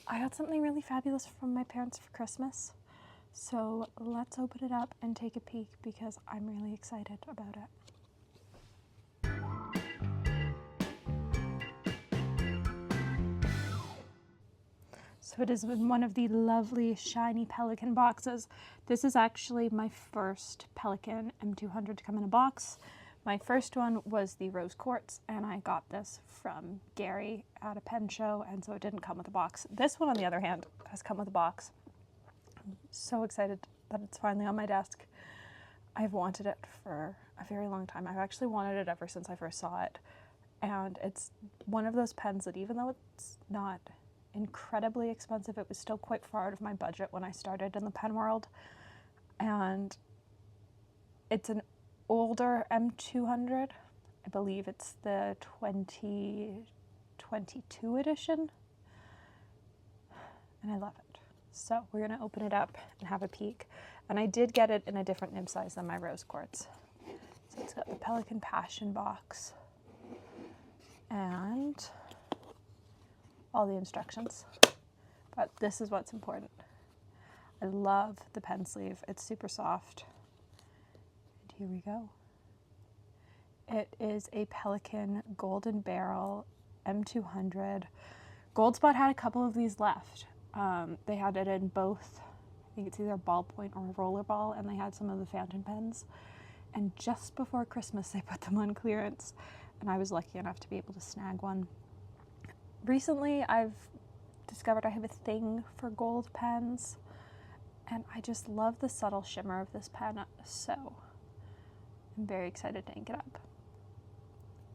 I got something really fabulous from my parents for Christmas. So let's open it up and take a peek because I'm really excited about it. So it is in one of the lovely shiny Pelikan boxes. This is actually my first Pelikan M200 to come in a box. My first one was the rose quartz, and I got this from Gary at a pen show, and so it didn't come with a box. This one, on the other hand, has come with a box. I'm so excited that it's finally on my desk. I've wanted it for a very long time. I've actually wanted it ever since I first saw it. And it's one of those pens that even though it's not incredibly expensive, it was still quite far out of my budget when I started in the pen world. And it's an older M200. I believe it's the 2022 edition. And I love it. So we're going to open it up and have a peek. And I did get it in a different nib size than my rose quartz. So it's got the Pelikan Passion box and all the instructions. But this is what's important. I love the pen sleeve. It's super soft. And here we go. It is a Pelikan Golden Beryl M200. Goldspot had a couple of these left. They had it in both, I think it's either ballpoint or rollerball, and they had some of the fountain pens. And just before Christmas, they put them on clearance, and I was lucky enough to be able to snag one. Recently, I've discovered I have a thing for gold pens, and I just love the subtle shimmer of this pen, so I'm very excited to ink it up.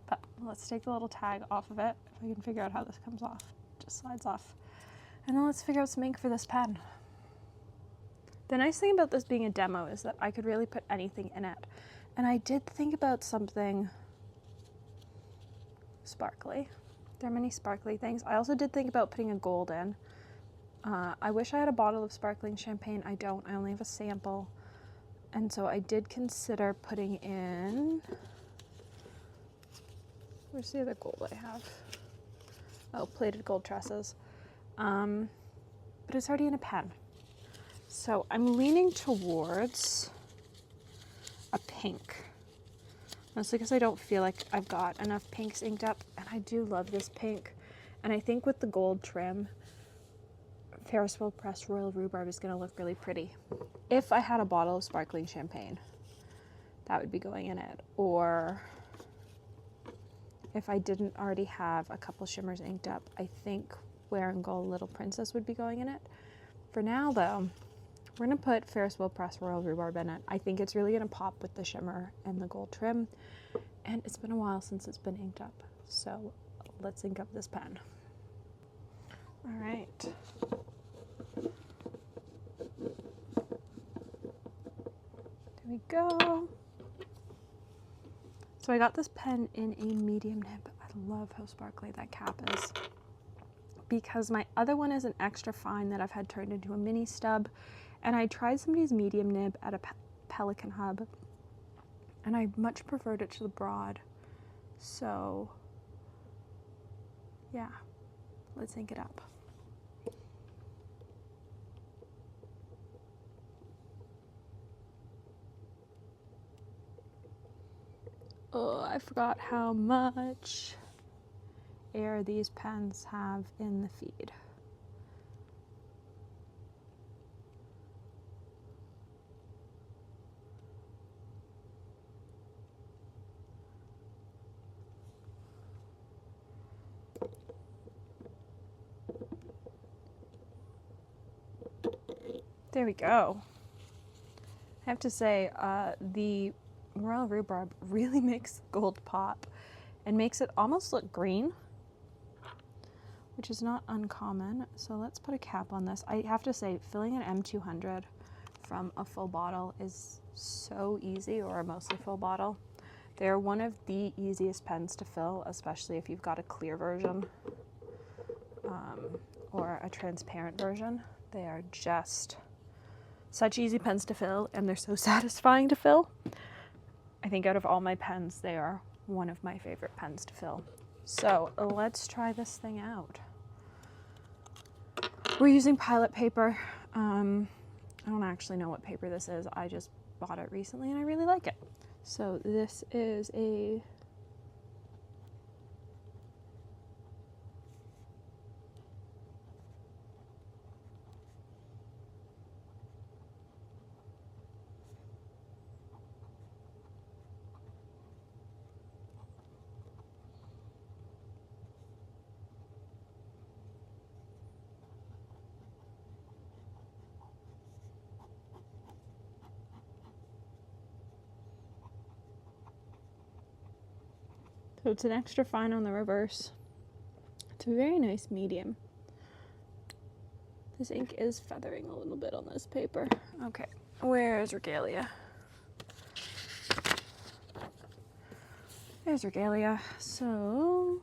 But let's take the little tag off of it. If I can figure out how this comes off, it just slides off. And then let's figure out some ink for this pen. The nice thing about this being a demo is that I could really put anything in it. And I did think about something sparkly. There are many sparkly things. I also did think about putting a gold in. I wish I had a bottle of sparkling champagne. I don't. I only have a sample. And so I did consider putting in... Where's the other gold I have? Oh, plated gold tresses. But it's already in a pen. So I'm leaning towards a pink. Mostly because I don't feel like I've got enough pinks inked up, and I do love this pink. And I think with the gold trim, Ferris Wheel Press Royal Rhubarb is going to look really pretty. If I had a bottle of sparkling champagne, that would be going in it. Or if I didn't already have a couple shimmers inked up, I think Wearing Gold Little Princess would be going in it. For now, though, we're going to put Ferris Wheel Press Royal Rhubarb in it. I think it's really going to pop with the shimmer and the gold trim. And it's been a while since it's been inked up. So let's ink up this pen. All right. There we go. So I got this pen in a medium nib. I love how sparkly that cap is. Because my other one is an extra fine that I've had turned into a mini stub. And I tried somebody's medium nib at a Pelikan hub, and I much preferred it to the broad. So yeah, let's ink it up. Oh, I forgot how much air these pens have in the feed. There we go. I have to say, the Royal Rhubarb really makes gold pop and makes it almost look green, which is not uncommon. So let's put a cap on this. I have to say, filling an M200 from a full bottle is so easy, or a mostly full bottle. They're one of the easiest pens to fill, especially if you've got a clear version or a transparent version. They are just such easy pens to fill, and they're so satisfying to fill. I think out of all my pens, they are one of my favorite pens to fill. So let's try this thing out. We're using Pilot paper. I don't actually know what paper this is. I just bought it recently and I really like it. So this is a so it's an extra fine on the reverse. It's a very nice medium. This ink is feathering a little bit on this paper. Okay, where is Regalia? There's Regalia. So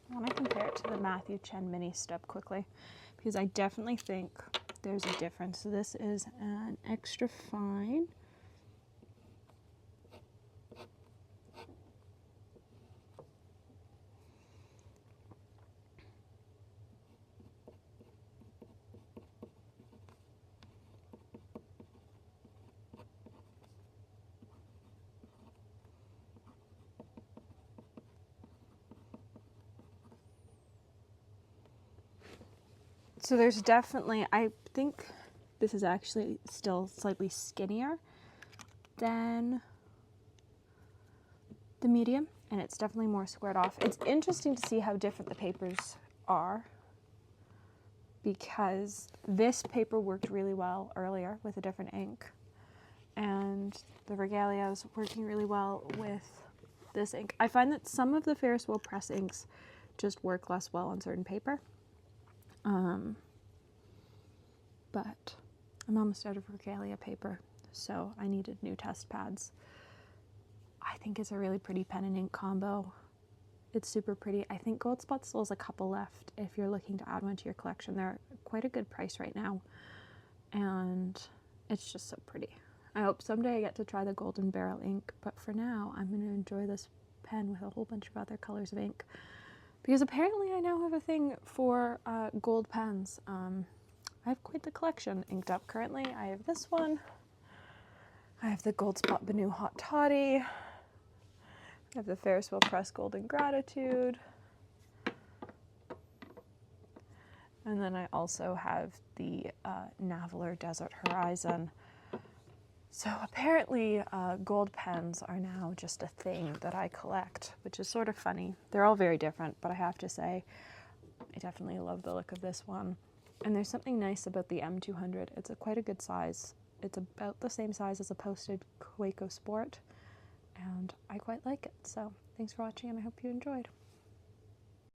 I want to compare it to the Matthew Chen mini step quickly because I definitely think there's a difference. So this is an extra fine. So there's definitely, I think this is actually still slightly skinnier than the medium, and it's definitely more squared off. It's interesting to see how different the papers are because this paper worked really well earlier with a different ink, and the Regalia is working really well with this ink. I find that some of the Ferris wheel press inks just work less well on certain paper. But I'm almost out of Regalia paper, so I needed new test pads. I think it's a really pretty pen and ink combo. It's super pretty. I think Gold Spot still has a couple left if you're looking to add one to your collection. They're quite a good price right now, and it's just so pretty. I hope someday I get to try the Golden Beryl ink, but for now I'm going to enjoy this pen with a whole bunch of other colors of ink because apparently I now have a thing for gold pens. I have quite the collection inked up currently. I have this one. I have the Gold Spot Banu Hot Toddy. I have the Ferris Wheel Press Golden Gratitude. And then I also have the Navaler Desert Horizon. So apparently gold pens are now just a thing that I collect, which is sort of funny. They're all very different, but I have to say, I definitely love the look of this one. And there's something nice about the M200. It's quite a good size. It's about the same size as a posted Kaweco Sport, and I quite like it. So thanks for watching, and I hope you enjoyed.